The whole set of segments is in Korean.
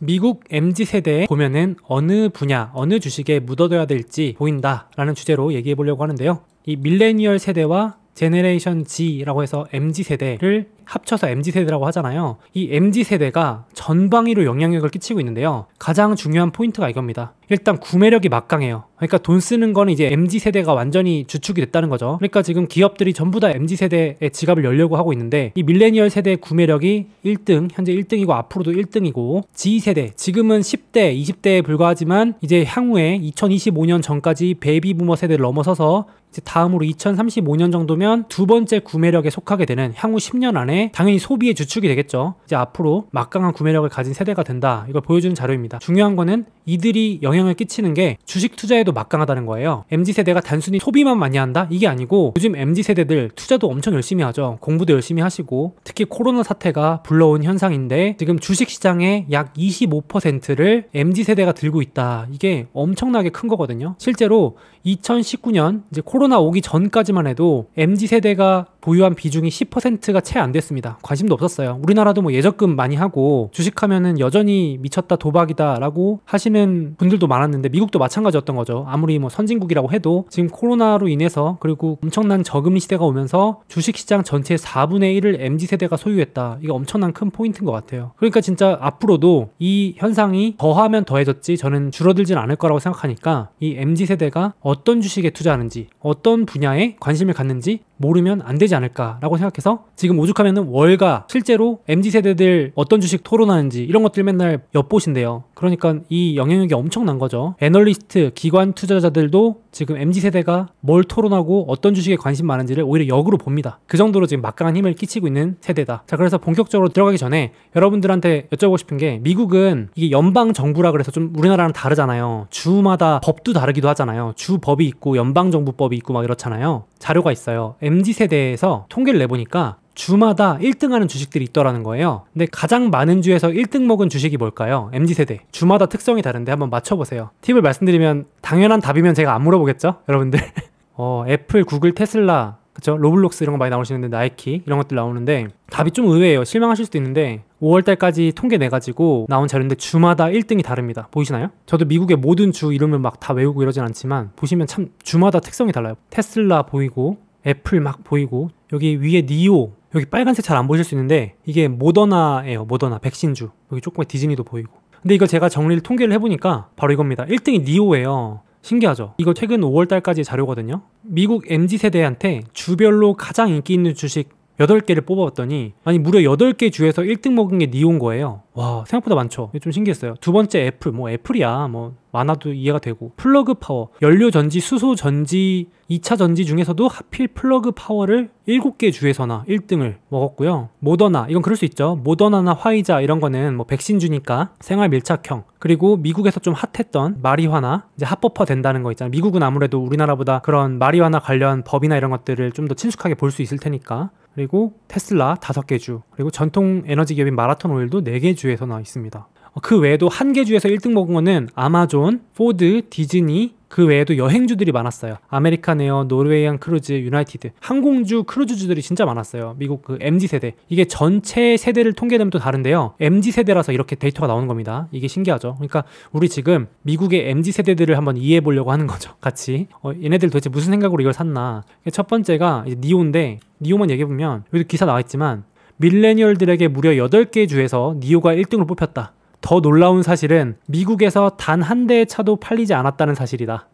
미국 MZ세대에 보면은 어느 분야, 어느 주식에 묻어둬야 될지 보인다라는 주제로 얘기해 보려고 하는데요. 이 밀레니얼 세대와 제네레이션 G라고 해서 MZ세대를 합쳐서 MZ세대라고 하잖아요. 이 MZ세대가 전방위로 영향력을 끼치고 있는데요. 가장 중요한 포인트가 이겁니다. 일단 구매력이 막강해요. 그러니까 돈 쓰는 거는 이제 MZ세대가 완전히 주축이 됐다는 거죠. 그러니까 지금 기업들이 전부 다 MZ세대의 지갑을 열려고 하고 있는데, 이 밀레니얼 세대의 구매력이 1등, 현재 1등이고 앞으로도 1등이고, G세대, 지금은 10대, 20대에 불과하지만 이제 향후에 2025년 전까지 베이비부머 세대를 넘어서서 이제 다음으로 2035년 정도면 두 번째 구매력에 속하게 되는, 향후 10년 안에 당연히 소비의 주축이 되겠죠. 이제 앞으로 막강한 구매력을 가진 세대가 된다, 이걸 보여주는 자료입니다. 중요한 거는 이들이 영향을 끼치는 게 주식 투자에도 막강하다는 거예요. MZ세대가 단순히 소비만 많이 한다? 이게 아니고 요즘 MZ세대들 투자도 엄청 열심히 하죠. 공부도 열심히 하시고, 특히 코로나 사태가 불러온 현상인데 지금 주식시장의 약 25%를 MZ세대가 들고 있다. 이게 엄청나게 큰 거거든요. 실제로 2019년 이제 코로나 오기 전까지만 해도 MZ세대가 보유한 비중이 10%가 채 안 됐습니다. 관심도 없었어요. 우리나라도 뭐 예적금 많이 하고 주식하면은 여전히 미쳤다, 도박이다 라고 하시는 분들도 많았는데, 미국도 마찬가지였던 거죠. 아무리 뭐 선진국이라고 해도 지금 코로나로 인해서, 그리고 엄청난 저금리 시대가 오면서 주식시장 전체의 4분의 1을 MZ세대가 소유했다. 이거 엄청난 큰 포인트인 것 같아요. 그러니까 진짜 앞으로도 이 현상이 더하면 더해졌지 저는 줄어들진 않을 거라고 생각하니까, 이 MZ세대가 어떤 주식에 투자하는지, 어떤 분야에 관심을 갖는지 모르면 안 되지 않을까라고 생각해서, 지금 오죽하면은 월가 실제로 MZ세대들 어떤 주식 토론하는지 이런 것들 맨날 엿보신대요. 그러니까 이 영향력이 엄청난 거죠. 애널리스트, 기관 투자자들도 지금 MZ세대가 뭘 토론하고 어떤 주식에 관심 많은지를 오히려 역으로 봅니다. 그 정도로 지금 막강한 힘을 끼치고 있는 세대다. 자, 그래서 본격적으로 들어가기 전에 여러분들한테 여쭤보고 싶은 게, 미국은 이게 연방정부라 그래서 좀 우리나라랑 다르잖아요. 주마다 법도 다르기도 하잖아요. 주법이 있고 연방정부법이 있고 막 이렇잖아요. 자료가 있어요. MZ세대에서 통계를 내보니까 주마다 1등하는 주식들이 있더라는 거예요. 근데 가장 많은 주에서 1등 먹은 주식이 뭘까요? MZ세대. 주마다 특성이 다른데 한번 맞춰보세요. 팁을 말씀드리면 당연한 답이면 제가 안 물어보겠죠? 여러분들. 애플, 구글, 테슬라, 그쵸? 로블록스 이런 거 많이 나오시는데, 나이키 이런 것들 나오는데 답이 좀 의외예요. 실망하실 수도 있는데 5월달까지 통계 내가지고 나온 자료인데 주마다 1등이 다릅니다. 보이시나요? 저도 미국의 모든 주 이름을 막 다 외우고 이러진 않지만 보시면 참 주마다 특성이 달라요. 테슬라 보이고, 애플 막 보이고, 여기 위에 니오, 여기 빨간색 잘 안 보실 수 있는데 이게 모더나예요. 모더나 백신주. 여기 조금의 디즈니도 보이고. 근데 이거 제가 정리를 통계를 해보니까 바로 이겁니다. 1등이 니오예요. 신기하죠? 이거 최근 5월달까지 자료거든요. 미국 MZ세대한테 주별로 가장 인기 있는 주식 8개를 뽑아봤더니, 아니 무려 8개 주에서 1등 먹은 게 니온 거예요. 와, 생각보다 많죠. 좀 신기했어요. 두 번째 애플, 뭐 애플이야 뭐 많아도 이해가 되고, 플러그 파워, 연료 전지, 수소 전지, 2차 전지 중에서도 하필 플러그 파워를 7개 주에서나 1등을 먹었고요. 모더나, 이건 그럴 수 있죠. 모더나나 화이자 이런 거는 뭐 백신주니까 생활 밀착형. 그리고 미국에서 좀 핫했던 마리화나, 이제 합법화 된다는 거 있잖아요. 미국은 아무래도 우리나라보다 그런 마리화나 관련 법이나 이런 것들을 좀 더 친숙하게 볼 수 있을 테니까. 그리고 테슬라 5개 주, 그리고 전통 에너지 기업인 마라톤 오일도 4개 주에서 나와 있습니다. 그 외에도 1개 주에서 1등 먹은 거는 아마존, 포드, 디즈니, 그 외에도 여행주들이 많았어요. 아메리칸 에어, 노르웨이안 크루즈, 유나이티드. 항공주, 크루즈주들이 진짜 많았어요. 미국 그 MZ세대. 이게 전체 세대를 통계내면 또 다른데요. MZ세대라서 이렇게 데이터가 나오는 겁니다. 이게 신기하죠. 그러니까 우리 지금 미국의 MZ세대들을 한번 이해해 보려고 하는 거죠. 같이. 얘네들 도대체 무슨 생각으로 이걸 샀나. 첫 번째가 이제 니오인데, 니오만 얘기해보면 여기도 기사 나와있지만 밀레니얼들에게 무려 8개 주에서 니오가 1등으로 뽑혔다. 더 놀라운 사실은 미국에서 단 한 대의 차도 팔리지 않았다는 사실이다.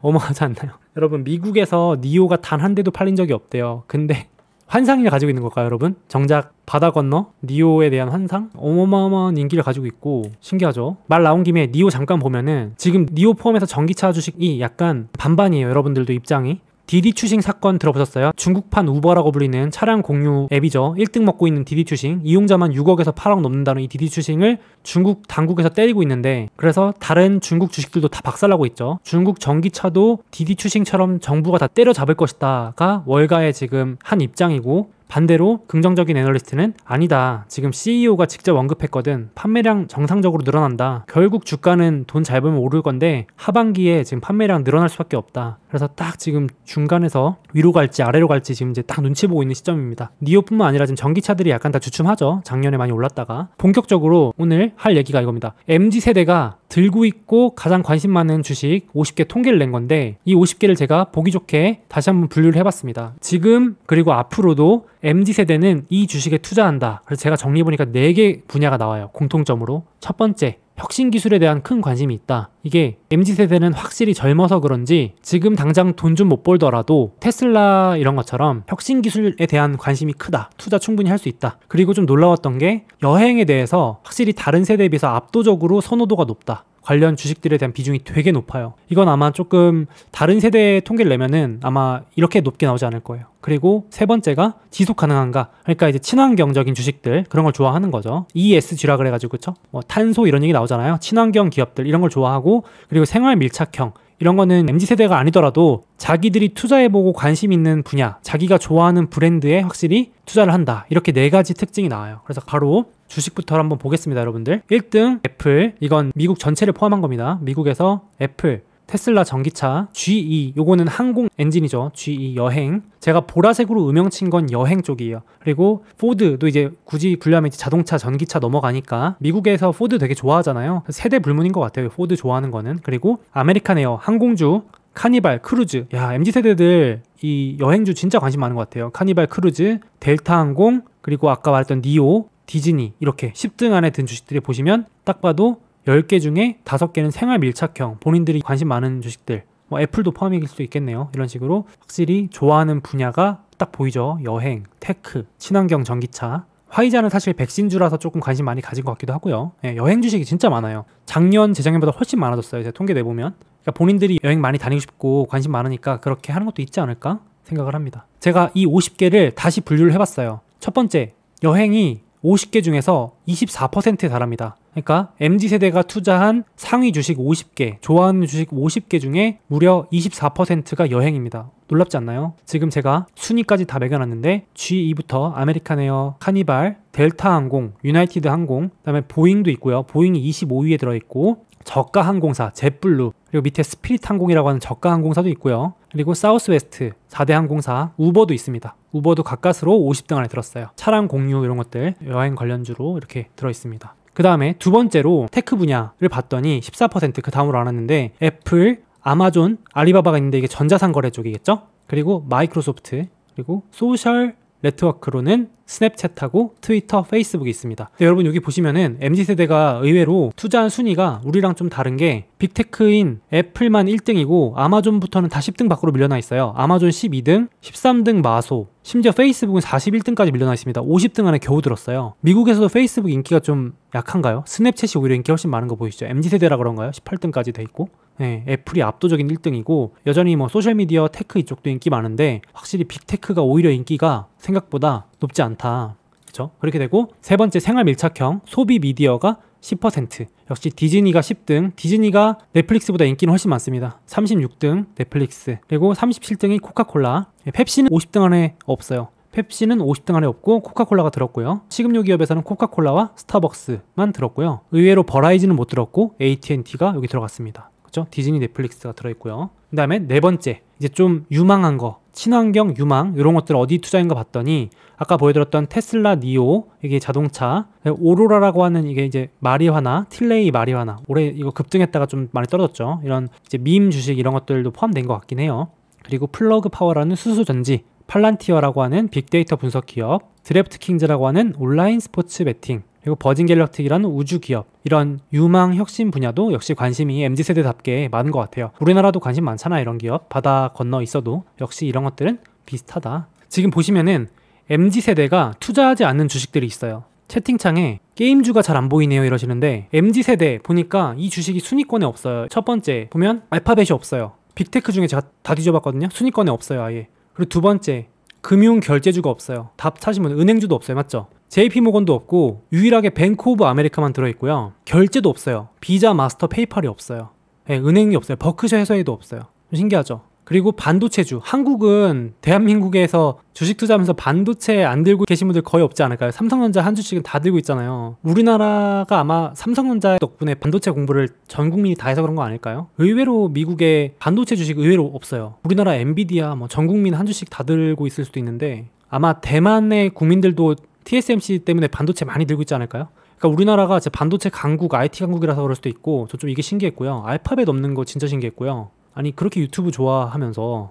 어마하지 않나요? 여러분, 미국에서 니오가 단 한 대도 팔린 적이 없대요. 근데 환상을 가지고 있는 걸까요, 여러분? 정작 바다 건너 니오에 대한 환상? 어마어마한 인기를 가지고 있고 신기하죠? 말 나온 김에 니오 잠깐 보면은 지금 니오 포함해서 전기차 주식이 약간 반반이에요. 여러분들도 입장이. 디디추싱 사건 들어보셨어요? 중국판 우버라고 불리는 차량 공유 앱이죠. 1등 먹고 있는 디디추싱. 이용자만 6억에서 8억 넘는다는 이 디디추싱을 중국 당국에서 때리고 있는데, 그래서 다른 중국 주식들도 다 박살나고 있죠. 중국 전기차도 디디추싱처럼 정부가 다 때려잡을 것이다가 월가의 지금 한 입장이고, 반대로 긍정적인 애널리스트는 아니다. 지금 CEO가 직접 언급했거든. 판매량 정상적으로 늘어난다. 결국 주가는 돈 잘 벌면 오를 건데 하반기에 지금 판매량 늘어날 수밖에 없다. 그래서 딱 지금 중간에서 위로 갈지 아래로 갈지 지금 이제 딱 눈치 보고 있는 시점입니다. 니오뿐만 아니라 지금 전기차들이 약간 다 주춤하죠. 작년에 많이 올랐다가. 본격적으로 오늘 할 얘기가 이겁니다. MZ세대가 들고 있고 가장 관심 많은 주식 50개 통계를 낸 건데 이 50개를 제가 보기 좋게 다시 한번 분류를 해봤습니다. 지금 그리고 앞으로도 MZ세대는 이 주식에 투자한다. 그래서 제가 정리해보니까 4개 분야가 나와요. 공통점으로. 첫 번째, 혁신 기술에 대한 큰 관심이 있다. 이게 MZ세대는 확실히 젊어서 그런지 지금 당장 돈 좀 못 벌더라도 테슬라 이런 것처럼 혁신 기술에 대한 관심이 크다. 투자 충분히 할 수 있다. 그리고 좀 놀라웠던 게 여행에 대해서 확실히 다른 세대에 비해서 압도적으로 선호도가 높다. 관련 주식들에 대한 비중이 되게 높아요. 이건 아마 조금 다른 세대의 통계를 내면은 아마 이렇게 높게 나오지 않을 거예요. 그리고 세 번째가 지속 가능한가? 그러니까 이제 친환경적인 주식들 그런 걸 좋아하는 거죠. ESG라 그래가지고 그쵸? 뭐 탄소 이런 얘기 나오잖아요. 친환경 기업들 이런 걸 좋아하고 그리고 생활 밀착형 이런 거는 MZ세대가 아니더라도 자기들이 투자해보고 관심 있는 분야, 자기가 좋아하는 브랜드에 확실히 투자를 한다. 이렇게 4가지 특징이 나와요. 그래서 바로 주식부터 한번 보겠습니다, 여러분들. 1등 애플, 이건 미국 전체를 포함한 겁니다. 미국에서 애플, 테슬라 전기차, GE, 요거는 항공 엔진이죠. GE 여행. 제가 보라색으로 음영친 건 여행 쪽이에요. 그리고 포드도 이제 굳이 분류하면 이제 자동차, 전기차 넘어가니까 미국에서 포드 되게 좋아하잖아요. 세대 불문인 것 같아요. 포드 좋아하는 거는. 그리고 아메리칸 에어, 항공주, 카니발, 크루즈. 야, MZ세대들 이 여행주 진짜 관심 많은 것 같아요. 카니발, 크루즈, 델타 항공, 그리고 아까 말했던 니오, 디즈니 이렇게 10등 안에 든 주식들이 보시면 딱 봐도 10개 중에 5개는 생활 밀착형, 본인들이 관심 많은 주식들, 뭐 애플도 포함일 수도 있겠네요. 이런 식으로 확실히 좋아하는 분야가 딱 보이죠. 여행, 테크, 친환경 전기차. 화이자는 사실 백신주라서 조금 관심 많이 가진 것 같기도 하고요. 예, 여행 주식이 진짜 많아요. 작년, 재작년보다 훨씬 많아졌어요. 제가 통계 내보면. 그러니까 본인들이 여행 많이 다니고 싶고 관심 많으니까 그렇게 하는 것도 있지 않을까 생각을 합니다. 제가 이 50개를 다시 분류를 해봤어요. 첫 번째, 여행이 50개 중에서 24%에 달합니다. 그러니까 MZ세대가 투자한 상위 주식 50개, 좋아하는 주식 50개 중에 무려 24%가 여행입니다. 놀랍지 않나요? 지금 제가 순위까지 다 매겨놨는데 GE부터 아메리칸에어, 카니발, 델타항공, 유나이티드 항공, 그다음에 보잉도 있고요. 보잉이 25위에 들어있고 저가 항공사, 젯블루, 그리고 밑에 스피릿 항공이라고 하는 저가 항공사도 있고요. 그리고 사우스웨스트, 4대 항공사, 우버도 있습니다. 우버도 가까스로 50등 안에 들었어요. 차량 공유 이런 것들 여행 관련주로 이렇게 들어있습니다. 그 다음에 두 번째로 테크 분야를 봤더니 14%, 그 다음으로 알았는데 애플, 아마존, 알리바바가 있는데 이게 전자상거래 쪽이겠죠? 그리고 마이크로소프트, 그리고 소셜 네트워크로는 스냅챗하고 트위터, 페이스북이 있습니다. 여러분 여기 보시면은 MZ세대가 의외로 투자한 순위가 우리랑 좀 다른 게 빅테크인 애플만 1등이고 아마존부터는 다 10등 밖으로 밀려나 있어요. 아마존 12등, 13등 마소, 심지어 페이스북은 41등까지 밀려나 있습니다. 50등 안에 겨우 들었어요. 미국에서도 페이스북 인기가 좀 약한가요? 스냅챗이 오히려 인기 훨씬 많은 거 보이시죠? MZ세대라 그런가요? 18등까지 돼 있고. 네, 애플이 압도적인 1등이고 여전히 뭐 소셜미디어, 테크 이쪽도 인기 많은데 확실히 빅테크가 오히려 인기가 생각보다 높지 않다. 그렇죠? 그렇게 되고 세 번째 생활 밀착형 소비 미디어가 10%. 역시 디즈니가 10등. 디즈니가 넷플릭스보다 인기는 훨씬 많습니다. 36등 넷플릭스. 그리고 37등이 코카콜라. 펩시는 50등 안에 없어요. 펩시는 50등 안에 없고 코카콜라가 들었고요. 식음료 기업에서는 코카콜라와 스타벅스만 들었고요. 의외로 버라이즌은 못 들었고 AT&T가 여기 들어갔습니다. 그렇죠? 디즈니, 넷플릭스가 들어있고요. 그 다음에 네 번째, 이제 좀 유망한 거, 친환경, 유망 이런 것들 어디 투자인가 봤더니 아까 보여드렸던 테슬라, 니오, 이게 자동차, 오로라라고 하는 이게 이제 마리화나, 틸레이 마리화나 올해 이거 급등했다가 좀 많이 떨어졌죠. 이런 이제 밈 주식 이런 것들도 포함된 것 같긴 해요. 그리고 플러그 파워라는 수소전지, 팔란티어라고 하는 빅데이터 분석 기업, 드래프트킹즈라고 하는 온라인 스포츠 베팅, 그리고 버진 갤럭틱이라는 우주 기업, 이런 유망 혁신 분야도 역시 관심이 MZ세대답게 많은 것 같아요. 우리나라도 관심 많잖아. 이런 기업 바다 건너 있어도 역시 이런 것들은 비슷하다. 지금 보시면은 MZ세대가 투자하지 않는 주식들이 있어요. 채팅창에 게임주가 잘 안 보이네요 이러시는데 MZ세대 보니까 이 주식이 순위권에 없어요. 첫 번째 보면 알파벳이 없어요. 빅테크 중에 제가 다 뒤져봤거든요. 순위권에 없어요 아예. 그리고 두 번째 금융 결제주가 없어요. 답 찾으면 은행주도 없어요. 맞죠? JP모건도 없고 유일하게 뱅크 오브 아메리카만 들어있고요. 결제도 없어요. 비자, 마스터, 페이팔이 없어요. 네, 은행이 없어요. 버크셔 해서에도 없어요. 좀 신기하죠? 그리고 반도체주. 한국은 대한민국에서 주식 투자하면서 반도체 안 들고 계신 분들 거의 없지 않을까요? 삼성전자 한 주씩은 다 들고 있잖아요. 우리나라가 아마 삼성전자 덕분에 반도체 공부를 전 국민이 다 해서 그런 거 아닐까요? 의외로 미국에 반도체 주식 의외로 없어요. 우리나라 엔비디아 뭐 전 국민 한 주씩 다 들고 있을 수도 있는데 아마 대만의 국민들도 TSMC 때문에 반도체 많이 들고 있지 않을까요? 그러니까 우리나라가 반도체 강국, IT 강국이라서 그럴 수도 있고 저 좀 이게 신기했고요. 알파벳 없는 거 진짜 신기했고요. 아니 그렇게 유튜브 좋아하면서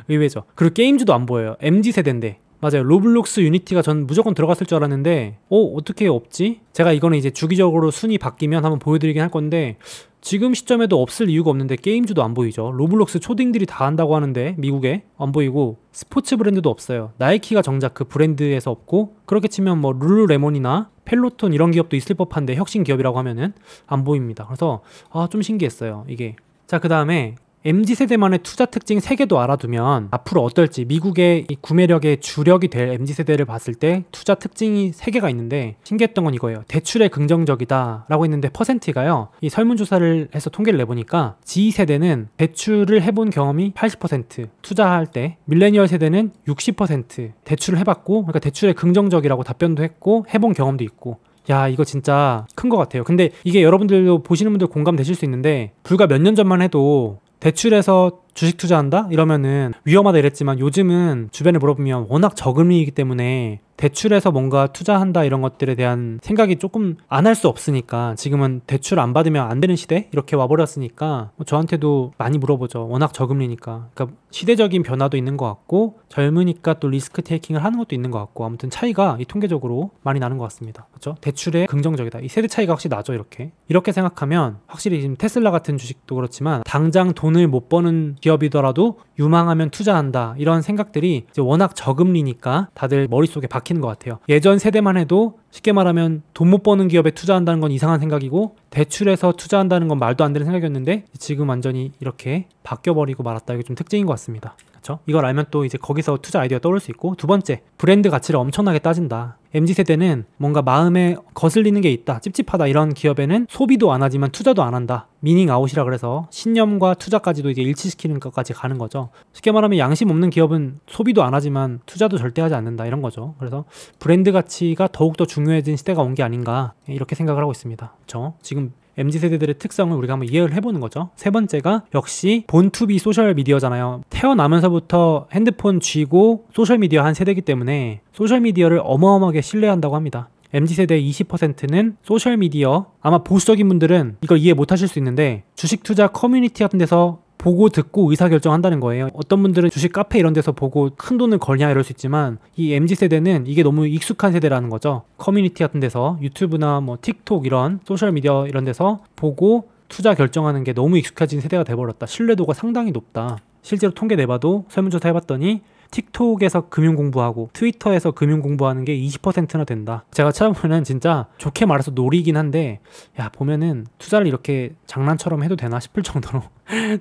의외죠. 그리고 게임즈도 안 보여요. MZ세대인데 맞아요. 로블록스, 유니티가 전 무조건 들어갔을 줄 알았는데 어떻게 없지? 제가 이거는 이제 주기적으로 순위 바뀌면 한번 보여드리긴 할 건데 지금 시점에도 없을 이유가 없는데 게임즈도 안 보이죠. 로블록스 초딩들이 다 한다고 하는데 미국에 안 보이고 스포츠 브랜드도 없어요. 나이키가 정작 그 브랜드에서 없고 그렇게 치면 뭐 룰루레몬이나 펠로톤 이런 기업도 있을 법한데 혁신 기업이라고 하면은 안 보입니다. 그래서 좀 신기했어요 이게. 자, 그 다음에 MZ세대만의 투자 특징 3개도 알아두면 앞으로 어떨지 미국의 이 구매력의 주력이 될 MZ세대를 봤을 때 투자 특징이 3개가 있는데 신기했던 건 이거예요. 대출에 긍정적이다 라고 했는데 퍼센트가요. 이 설문조사를 해서 통계를 내보니까 G세대는 대출을 해본 경험이 80%, 투자할 때 밀레니얼 세대는 60% 대출을 해봤고 그러니까 대출에 긍정적이라고 답변도 했고 해본 경험도 있고 야 이거 진짜 큰 것 같아요. 근데 이게 여러분들도 보시는 분들 공감되실 수 있는데 불과 몇 년 전만 해도 대출해서 주식 투자한다? 이러면은 위험하다 이랬지만 요즘은 주변에 물어보면 워낙 저금리이기 때문에 대출해서 뭔가 투자한다 이런 것들에 대한 생각이 조금 안 할 수 없으니까 지금은 대출 안 받으면 안 되는 시대? 이렇게 와버렸으니까 저한테도 많이 물어보죠. 워낙 저금리니까. 그러니까 시대적인 변화도 있는 것 같고 젊으니까 또 리스크 테이킹을 하는 것도 있는 것 같고 아무튼 차이가 이 통계적으로 많이 나는 것 같습니다. 그렇죠? 대출에 긍정적이다. 이 세대 차이가 확실히 나죠. 이렇게 생각하면 확실히 지금 테슬라 같은 주식도 그렇지만 당장 돈을 못 버는 기업이더라도 유망하면 투자한다 이런 생각들이 이제 워낙 저금리니까 다들 머릿속에 박히는 것 같아요. 예전 세대만 해도 쉽게 말하면 돈 못 버는 기업에 투자한다는 건 이상한 생각이고 대출해서 투자한다는 건 말도 안 되는 생각이었는데 지금 완전히 이렇게 바뀌어버리고 말았다. 이게 좀 특징인 것 같습니다. 그렇죠? 이걸 알면 또 이제 거기서 투자 아이디어가 떠오를 수 있고 두 번째, 브랜드 가치를 엄청나게 따진다. MZ세대는 뭔가 마음에 거슬리는 게 있다, 찝찝하다 이런 기업에는 소비도 안 하지만 투자도 안 한다. 미닝 아웃이라 그래서 신념과 투자까지도 이제 일치시키는 것까지 가는 거죠. 쉽게 말하면 양심 없는 기업은 소비도 안 하지만 투자도 절대 하지 않는다 이런 거죠. 그래서 브랜드 가치가 더욱더 중요해진 시대가 온 게 아닌가 이렇게 생각을 하고 있습니다. 그렇죠? 지금 MZ세대들의 특성을 우리가 한번 이해를 해보는 거죠. 세 번째가 역시 본투비 소셜미디어잖아요. 태어나면서부터 핸드폰 쥐고 소셜미디어 한 세대이기 때문에 소셜미디어를 어마어마하게 신뢰한다고 합니다. MZ세대의 20%는 소셜미디어, 아마 보수적인 분들은 이걸 이해 못하실 수 있는데 주식 투자 커뮤니티 같은 데서 보고 듣고 의사결정한다는 거예요. 어떤 분들은 주식 카페 이런 데서 보고 큰 돈을 걸냐 이럴 수 있지만 이 MZ세대는 이게 너무 익숙한 세대라는 거죠. 커뮤니티 같은 데서 유튜브나 뭐 틱톡 이런 소셜미디어 이런 데서 보고 투자 결정하는 게 너무 익숙해진 세대가 돼버렸다. 신뢰도가 상당히 높다. 실제로 통계 내봐도 설문조사 해봤더니 틱톡에서 금융 공부하고 트위터에서 금융 공부하는 게 20%나 된다. 제가 찾아보면은 진짜 좋게 말해서 놀이긴 한데 야 보면은 투자를 이렇게 장난처럼 해도 되나 싶을 정도로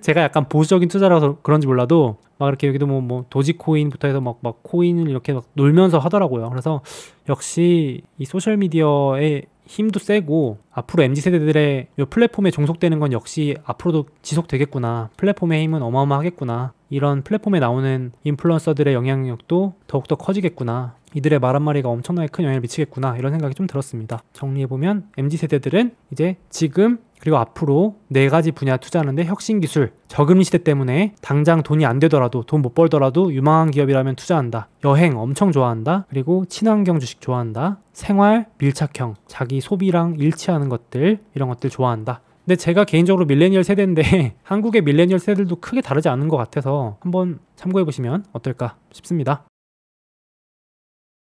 제가 약간 보수적인 투자라서 그런지 몰라도 막 이렇게 여기도 뭐 도지코인부터 해서 막 코인을 이렇게 막 놀면서 하더라고요. 그래서 역시 이 소셜미디어의 힘도 세고 앞으로 MZ세대들의 이 플랫폼에 종속되는 건 역시 앞으로도 지속되겠구나. 플랫폼의 힘은 어마어마하겠구나. 이런 플랫폼에 나오는 인플루언서들의 영향력도 더욱더 커지겠구나. 이들의 말 한마디가 엄청나게 큰 영향을 미치겠구나. 이런 생각이 좀 들었습니다. 정리해보면 MZ세대들은 이제 지금 그리고 앞으로 4가지 분야 투자하는데 혁신기술, 저금리 시대 때문에 당장 돈이 안 되더라도 돈 못 벌더라도 유망한 기업이라면 투자한다. 여행 엄청 좋아한다. 그리고 친환경 주식 좋아한다. 생활, 밀착형, 자기 소비랑 일치하는 것들 이런 것들 좋아한다. 근데 제가 개인적으로 밀레니얼 세대인데 한국의 밀레니얼 세대들도 크게 다르지 않은 것 같아서 한번 참고해보시면 어떨까 싶습니다.